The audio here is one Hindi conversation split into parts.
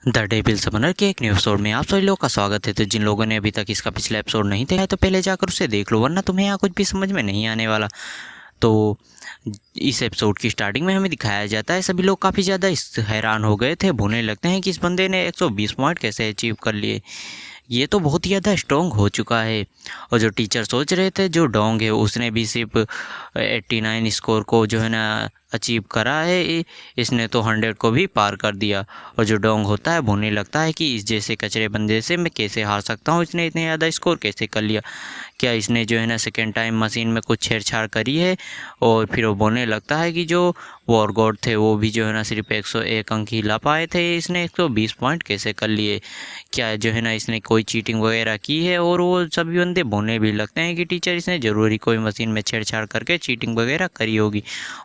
द डेविल समनर के एक न्यू एपिसोड में आप सभी लोगों का स्वागत है। तो जिन लोगों ने अभी तक इसका पिछला एपिसोड नहीं देखा है तो पहले जाकर उसे देख लो, वरना तुम्हें यहाँ कुछ भी समझ में नहीं आने वाला। तो इस एपिसोड की स्टार्टिंग में हमें दिखाया जाता है सभी लोग काफ़ी ज़्यादा हैरान हो गए थे, भूलने लगते हैं कि इस बंदे ने 120 पॉइंट कैसे अचीव कर लिए। ये तो बहुत ही ज़्यादा स्ट्रॉन्ग हो चुका है। और जो टीचर सोच रहे थे जो डोंग है उसने भी सिर्फ 89 स्कोर को जो है ना अचीव करा है, इसने तो 100 को भी पार कर दिया। और जो डोंग होता है बोलने लगता है कि इस जैसे कचरे बंदे से मैं कैसे हार सकता हूँ, इसने इतने ज़्यादा स्कोर कैसे कर लिया, क्या इसने जो है ना सेकेंड टाइम मशीन में कुछ छेड़छाड़ करी है। और फिर वो बोलने लगता है कि जो वॉर गॉड थे वो भी जो है ना सिर्फ 101 अंक ही ला पाए थे, इसने 120 पॉइंट कैसे कर लिए, क्या जो है ना इसने कोई चीटिंग वगैरह की है। और वो सभी बंदे बोलने भी लगते हैं कि टीचर इसने ज़रूरी कोई मशीन में छेड़छाड़ करके चीटिंग वगैरह करी होगी,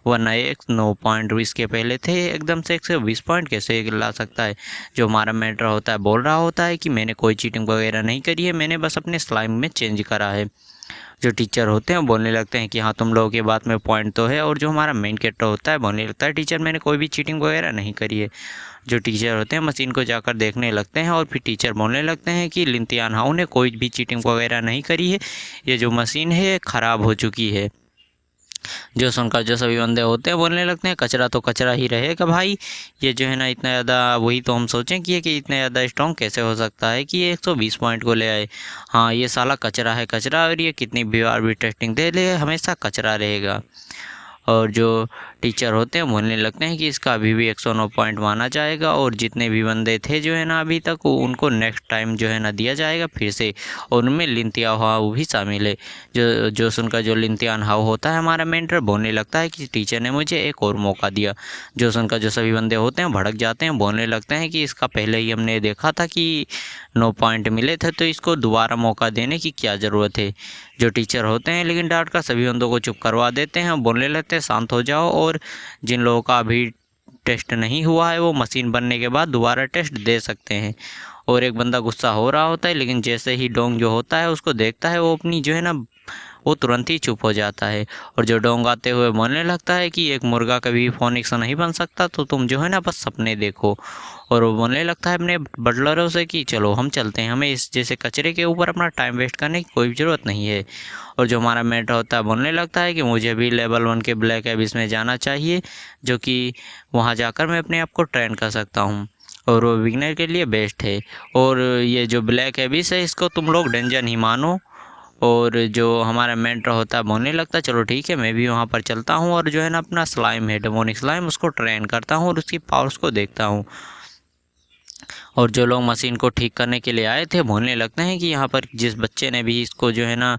वरना एक 9 पॉइंट इसके पहले थे एकदम से 120 पॉइंट कैसे ला सकता है। जो हमारा मेंटर होता है बोल रहा होता है कि मैंने कोई चीटिंग वगैरह नहीं करी है, मैंने बस अपने स्लाइम में चेंज करा है। जो टीचर होते हैं बोलने लगते हैं कि हाँ तुम लोगों की बात में पॉइंट तो है। और जो हमारा मेन कैरेक्टर होता है बोलने लगता है टीचर मैंने कोई भी चीटिंग वगैरह नहीं करी है। जो टीचर होते हैं मशीन को जाकर देखने लगते हैं और फिर टीचर बोलने लगते हैं कि लिंतियान हाउ ने कोई भी चीटिंग वगैरह नहीं करी है, ये जो मशीन है ख़राब हो चुकी है। जो सुनकर जो सभी बंदे होते हैं बोलने लगते हैं कचरा तो कचरा ही रहेगा भाई, ये जो है ना इतना ज़्यादा, वही तो हम सोचें कि इतना ज़्यादा स्ट्रॉन्ग कैसे हो सकता है कि ये 120 पॉइंट को ले आए। हाँ ये साला कचरा है कचरा, और ये कितनी भी बार भी टेस्टिंग दे ले हमेशा कचरा रहेगा। और जो टीचर होते हैं बोलने लगते हैं कि इसका अभी भी 109 पॉइंट माना जाएगा, और जितने भी बंदे थे जो है ना अभी तक उनको नेक्स्ट टाइम जो है ना दिया जाएगा फिर से, और उनमें लिंतिया हाउ भी शामिल है। जो सुनकर जो लिंतियान हाउ होता है हमारा मेंटर बोलने लगता है कि टीचर ने मुझे एक और मौका दिया। जो सुनकर जो सभी बंदे होते हैं भड़क जाते हैं, बोलने लगते हैं कि इसका पहले ही हमने देखा था कि 9 पॉइंट मिले थे, तो इसको दोबारा मौका देने की क्या ज़रूरत है। जो टीचर होते हैं लेकिन डांट कर सभी बंदों को चुप करवा देते हैं, बोलने लगते हैं शांत हो जाओ, और जिन लोगों का अभी टेस्ट नहीं हुआ है वो मशीन बनने के बाद दोबारा टेस्ट दे सकते हैं। और एक बंदा गुस्सा हो रहा होता है, लेकिन जैसे ही डोंग जो होता है उसको देखता है वो अपनी जो है ना वो तुरंत ही चुप हो जाता है। और जो डोंग आते हुए बोलने लगता है कि एक मुर्गा कभी फोनिक्स नहीं बन सकता, तो तुम जो है ना बस सपने देखो। और वो बोलने लगता है अपने बटलरों से कि चलो हम चलते हैं, हमें इस जैसे कचरे के ऊपर अपना टाइम वेस्ट करने की कोई ज़रूरत नहीं है। और जो हमारा मेंटर होता है बोलने लगता है कि मुझे भी लेवल 1 के ब्लैक एबिस में जाना चाहिए, जो कि वहाँ जाकर मैं अपने आप को ट्रेन कर सकता हूँ, और वो बिगनर के लिए बेस्ट है। और ये जो ब्लैक एबिस है इसको तुम लोग डेंजर ही मानो। और जो हमारा मेंटर होता है बोलने लगता है चलो ठीक है मैं भी वहाँ पर चलता हूँ, और जो है ना अपना स्लाइम है डेमोनिक स्लाइम उसको ट्रेन करता हूँ और उसकी पावर्स को देखता हूँ। और जो लोग मशीन को ठीक करने के लिए आए थे बोलने लगते हैं कि यहाँ पर जिस बच्चे ने भी इसको जो है ना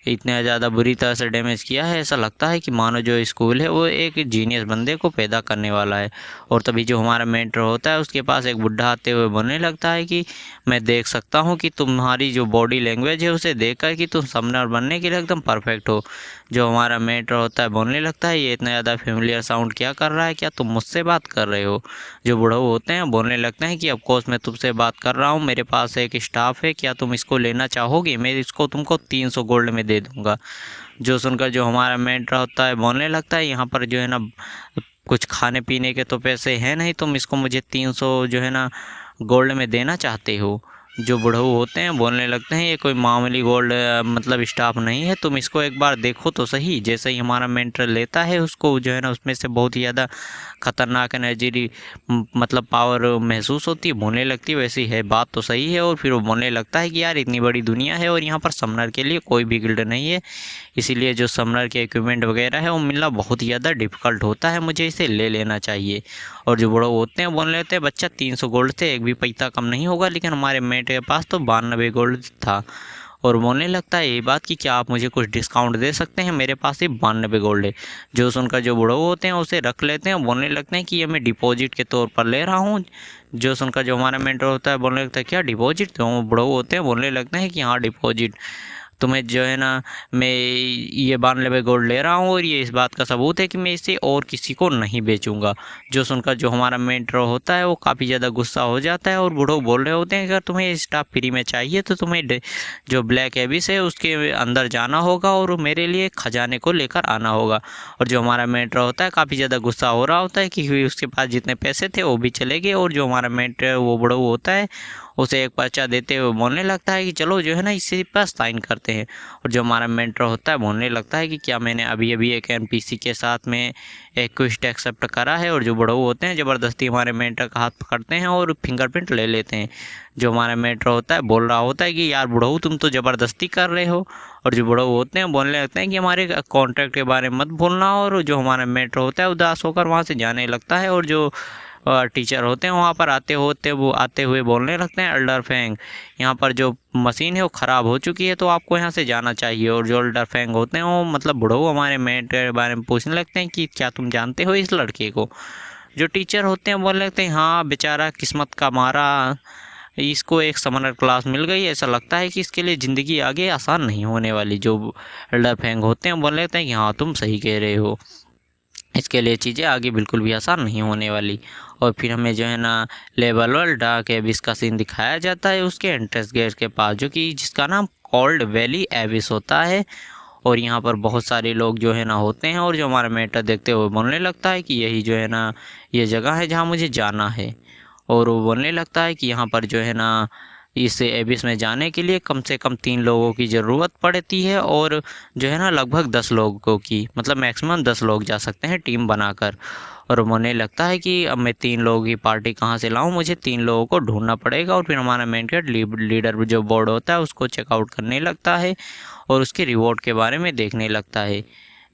इतना ज़्यादा बुरी तरह से डैमेज किया है, ऐसा लगता है कि मानो जो स्कूल है वो एक जीनियस बंदे को पैदा करने वाला है। और तभी जो हमारा मेंटर होता है उसके पास एक बुढ़ा आते हुए बोलने लगता है कि मैं देख सकता हूँ कि तुम्हारी जो बॉडी लैंग्वेज है उसे देखकर कि तुम समनर बनने के लिए एकदम परफेक्ट हो। जो हमारा मेंटर होता है बोलने लगता है ये इतना ज़्यादा फेमिलियर साउंड क्या कर रहा है, क्या तुम मुझसे बात कर रहे हो। जो बूढ़े होते हैं बोलने लगते हैं कि ऑफ कोर्स मैं तुमसे बात कर रहा हूँ, मेरे पास एक स्टाफ है, क्या तुम इसको लेना चाहोगे, मैं इसको तुमको 300 गोल्ड में दे दूँगा। जो सुनकर जो हमारा मेंटर होता है बोलने लगता है यहाँ पर जो है ना कुछ खाने पीने के तो पैसे हैं नहीं, तुम इसको मुझे 300 जो है ना गोल्ड में देना चाहते हो। जो बुढ़ऊ होते हैं बोलने लगते हैं ये कोई मामूली गोल्ड मतलब स्टाफ नहीं है, तुम इसको एक बार देखो तो सही। जैसे ही हमारा मेंटर लेता है उसको जो है ना उसमें से बहुत ही ज़्यादा खतरनाक एनर्जी मतलब पावर महसूस होती है, बोलने लगती है वैसी है बात तो सही है। और फिर वो बोलने लगता है कि यार इतनी बड़ी दुनिया है और यहाँ पर समनर के लिए कोई भी गिल्ड नहीं है, इसीलिए जो समनर के इक्विपमेंट वगैरह है वो मिलना बहुत ही ज़्यादा डिफ़िकल्ट होता है, मुझे इसे ले लेना चाहिए। और जो बड़े होते हैं बोल लेते हैं बच्चा 300 गोल्ड से एक भी पैसा कम नहीं होगा, लेकिन हमारे मेट के पास तो 92 गोल्ड था। और बोलने लगता है ये बात कि क्या आप मुझे कुछ डिस्काउंट दे सकते हैं, मेरे पास ही 92 गोल्ड है। जो सुनकर जो बड़े होते हैं उसे रख लेते हैं, बोलने लगते हैं कि ये मैं डिपॉजिट के तौर पर ले रहा हूँ। जो सुनकर जो हमारा मेंटर होता है बोलने लगता है क्या डिपॉजिट, तो बड़े होते हैं बोलने लगते हैं कि हाँ डिपॉजिट। तुम्हें जो है ना मैं ये 92 गोल्ड ले रहा हूँ और ये इस बात का सबूत है कि मैं इसे और किसी को नहीं बेचूंगा। जो सुनकर जो हमारा मेंटर होता है वो काफ़ी ज़्यादा गुस्सा हो जाता है और बूढ़ो बोल रहे होते हैं अगर तुम्हें ये स्टाफ फ्री में चाहिए तो तुम्हें जो ब्लैक एबिस है उसके अंदर जाना होगा और मेरे लिए खजाने को लेकर आना होगा। और जो हमारा मेंटर होता है काफ़ी ज़्यादा गुस्सा हो रहा होता है कि उसके पास जितने पैसे थे वो भी चले गए। और जो हमारा मेंटर वो बूढ़ो होता है उसे एक पर्चा देते हुए बोलने लगता है कि चलो जो है ना इसी पर साइन करते हैं। और जो हमारा मेंटर होता है बोलने लगता है कि क्या मैंने अभी अभी एक एनपीसी के साथ में एक क्वेस्ट एक्सेप्ट करा है। और जो बड़ो होते हैं ज़बरदस्ती हमारे मेंटर का हाथ पकड़ते हैं और फिंगरप्रिंट ले लेते हैं। जो हमारा मेंटर होता है बोल रहा होता है कि यार बुढ़ऊ तुम तो ज़बरदस्ती कर रहे हो। और जो बड़ो होते हैं बोलने लगते हैं कि हमारे कॉन्ट्रैक्ट के बारे में मत भूलना। और जो हमारा मेंटर होता है उदास होकर वहाँ से जाने लगता है। और जो टीचर होते हैं वहाँ पर आते हुए बोलने लगते हैं एल्डर फेंग यहाँ पर जो मशीन है वो ख़राब हो चुकी है तो आपको यहाँ से जाना चाहिए। और जो एल्डर फेंग होते हैं वो मतलब बूढ़ो हमारे मेंटर के बारे में पूछने लगते हैं कि क्या तुम जानते हो इस लड़के को। जो टीचर होते हैं बोलने लगते हैं हाँ बेचारा किस्मत का मारा इसको एक समनर क्लास मिल गई, ऐसा लगता है कि इसके लिए ज़िंदगी आगे आसान नहीं होने वाली। जो एल्डर फेंग होते हैं बोलने लगते हैं कि हाँ तुम सही कह रहे हो, इसके लिए चीज़ें आगे बिल्कुल भी आसान नहीं होने वाली। और फिर हमें जो है ना लेवल 1 डार्क एबिस का सीन दिखाया जाता है उसके एंट्रेंस गेट के पास जो कि जिसका नाम कोल्ड वैली एबिस होता है। और यहाँ पर बहुत सारे लोग जो है ना होते हैं। और जो हमारा मेंटर देखते हुए बोलने लगता है कि यही जो है ना ये जगह है जहाँ मुझे जाना है। और वो बोलने लगता है कि यहाँ पर जो है ना इस एबिस में जाने के लिए कम से कम 3 लोगों की ज़रूरत पड़ती है। और जो है ना लगभग 10 लोगों की मतलब मैक्सिमम 10 लोग जा सकते हैं टीम बनाकर। और मुझे लगता है कि अब मैं 3 लोगों की पार्टी कहाँ से लाऊं, मुझे 3 लोगों को ढूंढना पड़ेगा। और फिर हमारा मेन कैट लीडर जो बोर्ड होता है उसको चेकआउट करने लगता है और उसके रिवॉर्ड के बारे में देखने लगता है।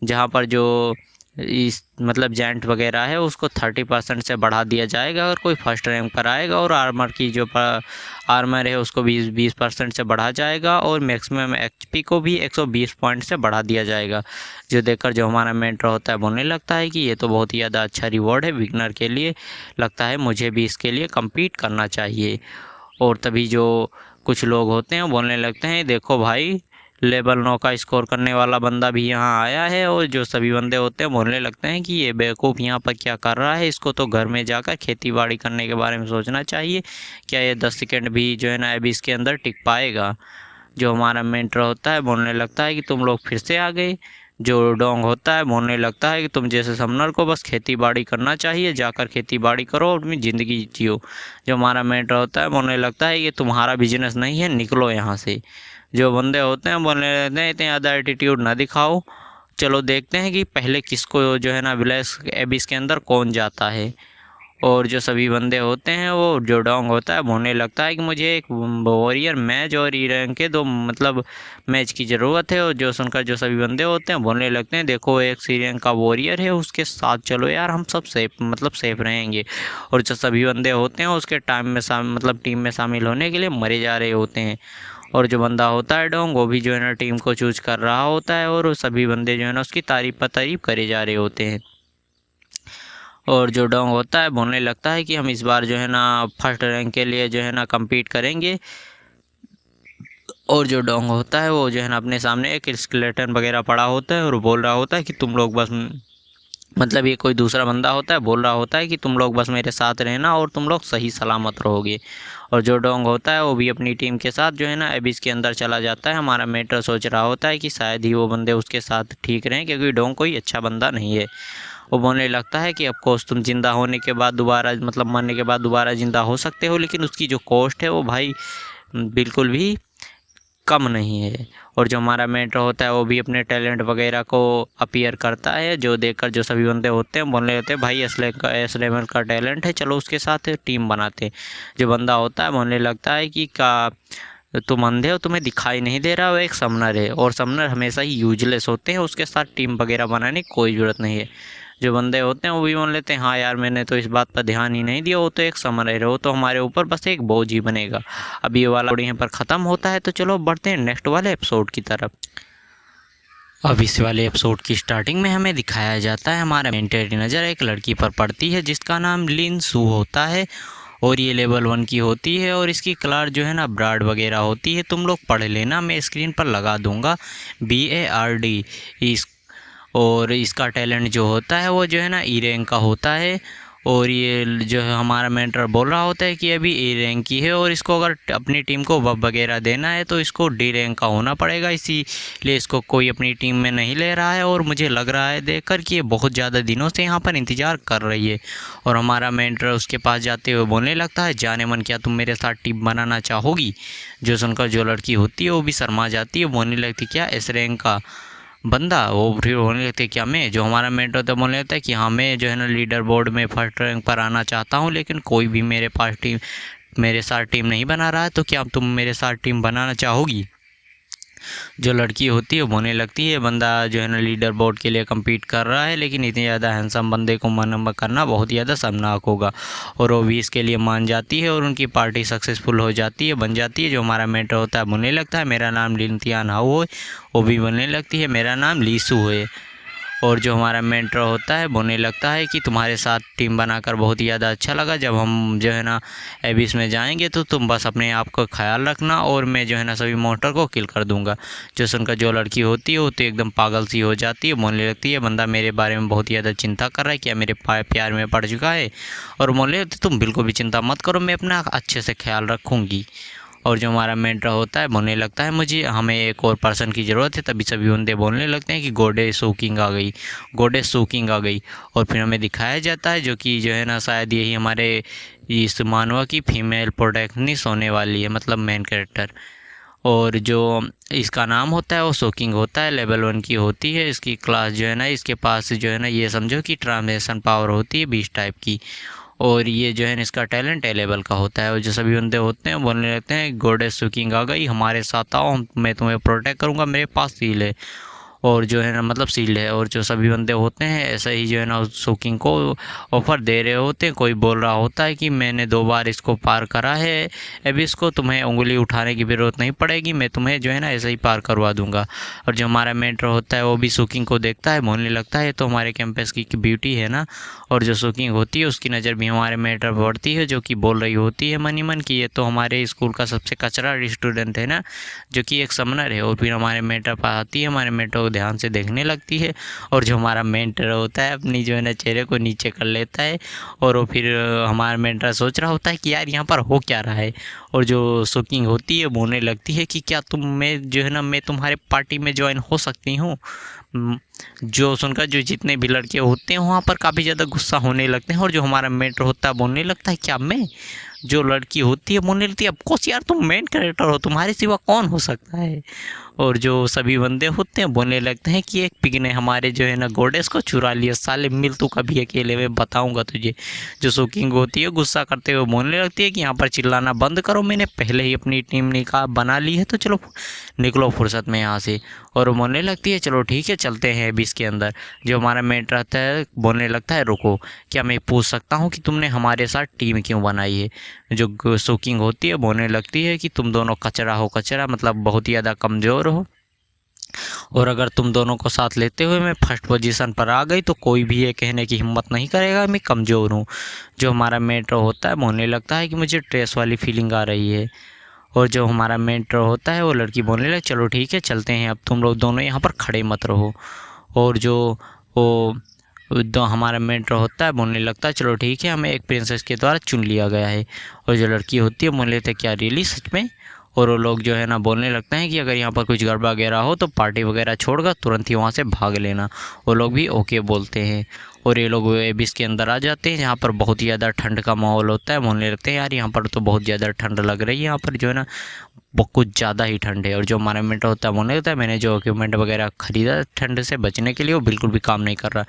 जहाँ पर जो इस मतलब जेंट वगैरह है उसको 30% से बढ़ा दिया जाएगा अगर कोई फर्स्ट रैंक पर आएगा। और आर्मर की जो आर्मर है उसको 20% से बढ़ा जाएगा। और मैक्सिमम एचपी को भी 120 पॉइंट से बढ़ा दिया जाएगा। जो देखकर जो हमारा मेंटर होता है बोलने लगता है कि ये तो बहुत ही ज़्यादा अच्छा रिवॉर्ड है बिगनर के लिए, लगता है मुझे भी इसके लिए कम्पीट करना चाहिए। और तभी जो कुछ लोग होते हैं बोलने लगते हैं देखो भाई लेवल 9 का स्कोर करने वाला बंदा भी यहाँ आया है। और जो सभी बंदे होते हैं बोलने लगते हैं कि ये बेवकूफ़ यहाँ पर क्या कर रहा है, इसको तो घर में जाकर खेती बाड़ी करने के बारे में सोचना चाहिए। क्या ये 10 सेकेंड भी जो है ना अभी इसके अंदर टिक पाएगा। जो हमारा मेंटर होता है बोलने लगता है कि तुम लोग फिर से आ गए। जो डोंग होता है बोलने लगता है कि तुम जैसे समनर को बस खेती बाड़ी करना चाहिए, जाकर खेती बाड़ी करो और अपनी ज़िंदगी जियो। जो हमारा मेंटर होता है बोलने लगता है ये तुम्हारा बिजनेस नहीं है, निकलो यहाँ से। जो बंदे होते हैं बोलने लगते हैं इतने ज़्यादा एटीट्यूड ना दिखाओ, चलो देखते हैं कि पहले किसको जो है ना विलेस एबिस के अंदर कौन जाता है। और जो सभी बंदे होते हैं वो जो डोंग होता है बोलने लगता है कि मुझे एक वॉरियर मैच और ई रैंक के 2 मतलब मैच की ज़रूरत है। और जो सुनकर जो सभी बंदे होते हैं बोलने लगते हैं देखो एक सी रैंक का वॉरियर है उसके साथ चलो यार हम सब सेफ रहेंगे। और जो सभी बंदे होते हैं उसके टाइम में मतलब टीम में शामिल होने के लिए मरे जा रहे होते हैं। और जो बंदा होता है डोंग वो भी जो है ना टीम को चूज कर रहा होता है और सभी बंदे जो है ना उसकी तारीफ पर तारीफ करे जा रहे होते हैं। और जो डोंग होता है बोलने लगता है कि हम इस बार जो है ना फर्स्ट रैंक के लिए जो है ना कम्पीट करेंगे। और जो डोंग होता है वो जो है ना अपने सामने एक स्केलेटन वगैरह पड़ा होता है और बोल रहा होता है कि तुम लोग बस मतलब ये कोई दूसरा बंदा होता है बोल रहा होता है कि तुम लोग बस मेरे साथ रहना और तुम लोग सही सलामत रहोगे। और जो डोंग होता है वो भी अपनी टीम के साथ जो है ना एबिस के अंदर चला जाता है। हमारा मेंटर सोच रहा होता है कि शायद ही वो बंदे उसके साथ ठीक रहें क्योंकि डोंग कोई अच्छा बंदा नहीं है। वो बोलने लगता है कि ऑफकोर्स तुम ज़िंदा होने के बाद दोबारा मतलब मरने के बाद दोबारा ज़िंदा हो सकते हो, लेकिन उसकी जो कॉस्ट है वो भाई बिल्कुल भी कम नहीं है। और जो हमारा मेंटर होता है वो भी अपने टैलेंट वगैरह को अपीयर करता है। जो देखकर जो सभी बंदे होते हैं बोलने लगते हैं भाई एस लेवल का टैलेंट है, चलो उसके साथ टीम बनाते हैं। जो बंदा होता है बोलने लगता है कि का तुम अंधे हो, तुम्हें दिखाई नहीं दे रहा, वो एक समनर है और समनर हमेशा ही यूजलेस होते हैं, उसके साथ टीम वगैरह बनाने की कोई ज़रूरत नहीं है। जो बंदे होते हैं वो भी बोल लेते हैं हाँ यार मैंने तो इस बात पर ध्यान ही नहीं दिया, वो तो एक समनर है, वो तो हमारे ऊपर बस एक बोझ ही बनेगा। अब ये वाला यहाँ पर ख़त्म होता है तो चलो बढ़ते हैं नेक्स्ट वाले एपिसोड की तरफ। अब इस वाले एपिसोड की स्टार्टिंग में हमें दिखाया जाता है हमारा मेंटर की नज़र एक लड़की पर पड़ती है जिसका नाम लिन सू होता है। और ये लेवल 1 की होती है और इसकी कलर जो है ना ब्राड वगैरह होती है, तुम लोग पढ़ लेना, मैं स्क्रीन पर लगा दूंगा BARD इस। और इसका टैलेंट जो होता है वो जो है ना E रैंक का होता है। और ये जो है हमारा मेंटर बोल रहा होता है कि अभी E रैंक की है और इसको अगर अपनी टीम को बब वगैरह देना है तो इसको D रैंक का होना पड़ेगा, इसीलिए इसको कोई अपनी टीम में नहीं ले रहा है। और मुझे लग रहा है देखकर कि ये बहुत ज़्यादा दिनों से यहाँ पर इंतज़ार कर रही है। और हमारा मेंटर उसके पास जाते हुए बोलने लगता है, जाने मन क्या तुम मेरे साथ टीम बनाना चाहोगी। जो सुनकर जो लड़की होती है वो भी शर्मा जाती है, बोलने लगती क्या S रैंक का बंदा, वो फिर बोलने लगते क्या मैं। जो हमारा मेंटर होता है बोलने लगता है कि हाँ मैं जो है ना लीडर बोर्ड में फर्स्ट रैंक पर आना चाहता हूँ, लेकिन कोई भी मेरे साथ टीम नहीं बना रहा है, तो क्या तुम मेरे साथ टीम बनाना चाहोगी। जो लड़की होती है वो बोलने लगती है बंदा जो है ना लीडर बोर्ड के लिए कम्पीट कर रहा है, लेकिन इतने ज़्यादा हैंडसम बंदे को मन करना बहुत ज़्यादा शर्मनाक होगा। और वो भी इसके लिए मान जाती है और उनकी पार्टी सक्सेसफुल हो जाती है, बन जाती है। जो हमारा मेंटर होता है बोलने लगता है मेरा नाम लिनतियान हाउ है। वो भी बोलने लगती है मेरा नाम लीसू है। और जो हमारा मेंटर होता है बोलने लगता है कि तुम्हारे साथ टीम बनाकर बहुत ही ज़्यादा अच्छा लगा, जब हम जो है ना एबिस में जाएंगे तो तुम बस अपने आप का ख्याल रखना और मैं जो है ना सभी मॉन्स्टर को किल कर दूंगा। जो सुनकर जो लड़की होती है वो तो एकदम पागल सी हो जाती है, बोलने लगती है बंदा मेरे बारे में बहुत ही ज़्यादा चिंता कर रहा है, क्या मेरे प्यार में पड़ चुका है। और बोलने लगती तुम बिल्कुल भी चिंता मत करो, मैं अपना अच्छे से ख्याल रखूँगी। और जो हमारा मेंटर होता है बोलने लगता है मुझे हमें एक और पर्सन की ज़रूरत है। तभी सभी बंदे बोलने लगते हैं कि गोडेस सोकिंग आ गई, गोडेस सोकिंग आ गई। और फिर हमें दिखाया जाता है जो कि जो है ना शायद यही हमारे इस मानवा की फीमेल प्रोटैगनिस्ट होने वाली है, मतलब मेन कैरेक्टर। और जो इसका नाम होता है वो सोकिंग होता है, लेवल 1 की होती है। इसकी क्लास जो है ना इसके पास जो है ना ये समझो कि ट्रांसलेशन पावर होती है 20 टाइप की। और ये जो है ना इसका टैलेंट ए लेवल का होता है। और जो सभी बंदे होते हैं बोलने लगते हैं गॉडेस सुकिंग आ गई, हमारे साथ आओ, मैं तुम्हें प्रोटेक्ट करूँगा, मेरे पास सील है। और जो है ना मतलब सील्ड है। और जो सभी बंदे होते हैं ऐसे ही जो है ना सोकिंग को ऑफ़र दे रहे होते हैं। कोई बोल रहा होता है कि मैंने 2 बार इसको पार करा है, अभी इसको तुम्हें उंगली उठाने की ज़रूरत नहीं पड़ेगी, मैं तुम्हें जो है ना ऐसे ही पार करवा दूंगा। और जो हमारा मेंटर होता है वो भी सोकिंग को देखता है, बोलने लगता है तो हमारे कैंपस की ब्यूटी है ना। और जो सोकिंग होती है उसकी नज़र भी हमारे मेंटर पर पड़ती है, जो कि बोल रही होती है मन ही मन कि ये तो हमारे स्कूल का सबसे कचरा स्टूडेंट है ना, जो कि एक समनर है। और फिर हमारे मेंटर पर आती है, हमारे मेंटर को ध्यान से देखने लगती है। और जो हमारा मेंटर होता है अपनी जो है ना चेहरे को नीचे कर लेता है। और वो फिर हमारा मेंटर सोच रहा होता है कि यार यहाँ पर हो क्या रहा है। और जो सोकिंग होती है बोलने लगती है कि क्या तुम मैं जो है ना मैं तुम्हारे पार्टी में ज्वाइन हो सकती हूँ। जो सुनकर जो जितने भी लड़के होते हैं वहाँ पर काफ़ी ज़्यादा गुस्सा होने लगते हैं। और जो हमारा मेंटर होता है बोलने लगता है क्या मैं। जो लड़की होती है बोलने लगती है अब कोर्स यार तुम मेन कैरेक्टर हो, तुम्हारे सिवा कौन हो सकता है। और जो सभी बंदे होते हैं बोलने लगते हैं कि एक पिग ने हमारे जो है ना गॉडेस को चुरा लिया, साले मिल तू कभी अकेले में बताऊंगा तुझे। जो सोकिंग होती है गुस्सा करते हुए बोलने लगती है कि यहाँ पर चिल्लाना बंद करो, मैंने पहले ही अपनी टीम बना ली है, तो चलो निकलो फुर्सत में यहाँ से। और वो बोलने लगती है चलो ठीक है चलते हैं अभी इसके अंदर। जो हमारा मेंटर रहता है बोलने लगता है रुको, क्या मैं पूछ सकता हूँ कि तुमने हमारे साथ टीम क्यों बनाई है। जो सोकिंग होती है बोलने लगती है कि तुम दोनों कचरा हो, कचरा मतलब बहुत ही ज़्यादा कमज़ोर हो, और अगर तुम दोनों को साथ लेते हुए मैं फर्स्ट पोजीशन पर आ गई तो कोई भी ये कहने की हिम्मत नहीं करेगा मैं कमज़ोर हूँ। जो हमारा मेंटर होता है बोलने लगता है कि मुझे स्ट्रेस वाली फीलिंग आ रही है। और जो हमारा मेंटर होता है वो लड़की बोलने लगे चलो ठीक है चलते हैं, अब तुम लोग दोनों यहाँ पर खड़े मत रहो। और जो वो हमारा मेंटर होता है बोलने लगता है चलो ठीक है हमें एक प्रिंसेस के द्वारा चुन लिया गया है। और जो लड़की होती है बोलने लगते क्या रियली सच में। और वो लोग जो है ना बोलने लगते हैं कि अगर यहाँ पर कुछ गड़बड़ वगैरह हो तो पार्टी वगैरह छोड़कर तुरंत ही वहाँ से भाग लेना। वो लोग भी ओके बोलते हैं। और ये लोग एबिस के अंदर आ जाते हैं जहाँ पर बहुत ही ज़्यादा ठंड का माहौल होता है। बोलने लगते हैं यार यहाँ पर तो बहुत ज़्यादा ठंड लग रही है, यहाँ पर जो है ना कुछ ज़्यादा ही ठंड है। और जो हमारा इन्वेंटर होता है बोलने लगता है मैंने जो इक्विपमेंट वगैरह ख़रीदा ठंड से बचने के लिए वो बिल्कुल भी काम नहीं कर रहा।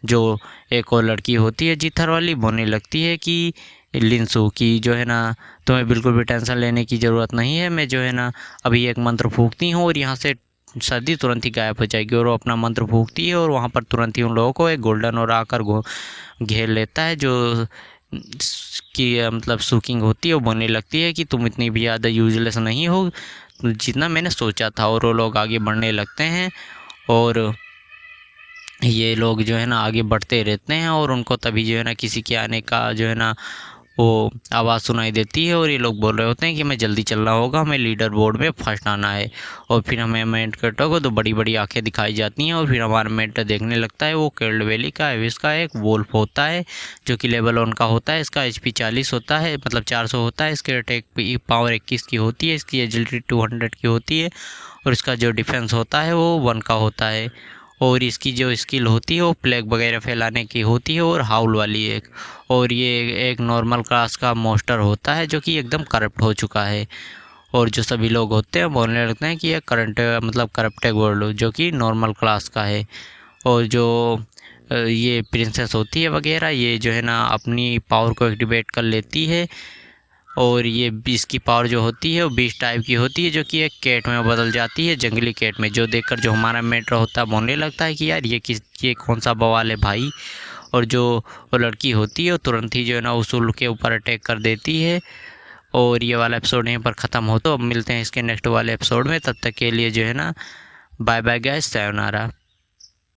जो एक और लड़की होती है जीथर वाली बोलने लगती है कि लिंसू की जो है ना तुम्हें बिल्कुल भी टेंशन लेने की ज़रूरत नहीं है, मैं जो है ना अभी एक मंत्र फूंकती हूँ और यहाँ से सर्दी तुरंत ही गायब हो जाएगी। और वो अपना मंत्र फूंकती है और वहाँ पर तुरंत ही उन लोगों को एक गोल्डन और आकर घेर लेता है। जो कि मतलब सुकिंग होती है वो बोलने लगती है कि तुम इतनी भी ज़्यादा यूजलेस नहीं हो जितना मैंने सोचा था। और वो लोग आगे बढ़ने लगते हैं और ये लोग जो है ना आगे बढ़ते रहते हैं। और उनको तभी जो है ना किसी के आने का जो है ना वो आवाज़ सुनाई देती है और ये लोग बोल रहे होते हैं कि हमें जल्दी चलना होगा, हमें लीडर बोर्ड में फर्स्ट आना है। और फिर हमें मेंट करटो को तो बड़ी बड़ी आंखें दिखाई जाती हैं और फिर हमारा मेंट देखने लगता है। वो केल्ड वैली का एविस का एक वोल्फ होता है जो कि लेवल 1 का होता है। इसका HP 40 होता है, मतलब 400 होता है। इसके अटैक पावर 21 की होती है। इसकी एजिलिटी 200 की होती है और इसका जो डिफेंस होता है वो 1 का होता है। और इसकी जो स्किल होती है वो प्लेग वगैरह फैलाने की होती है और हाउल वाली एक। और ये एक नॉर्मल क्लास का मोस्टर होता है जो कि एकदम करप्ट हो चुका है। और जो सभी लोग होते हैं बोलने लगते हैं कि ये करंट मतलब करप्टेड वर्ल्ड जो कि नॉर्मल क्लास का है। और जो ये प्रिंसेस होती है वगैरह, ये जो है ना अपनी पावर को एक्टिवेट कर लेती है। और ये 20 की पावर जो होती है वो 20 टाइप की होती है जो कि एक कैट में बदल जाती है, जंगली कैट में। जो देखकर जो हमारा मेट्रो होता है बोलने लगता है कि यार ये कौन सा बवाल है भाई। और जो वो लड़की होती है वो तुरंत ही जो है ना उसूल के ऊपर अटैक कर देती है। और ये वाला एपिसोड यहीं पर ख़त्म हो। तो अब मिलते हैं इसके नेक्स्ट वाले एपिसोड में। तब तक के लिए जो है ना बाय बाय गाइस, सायोनारा।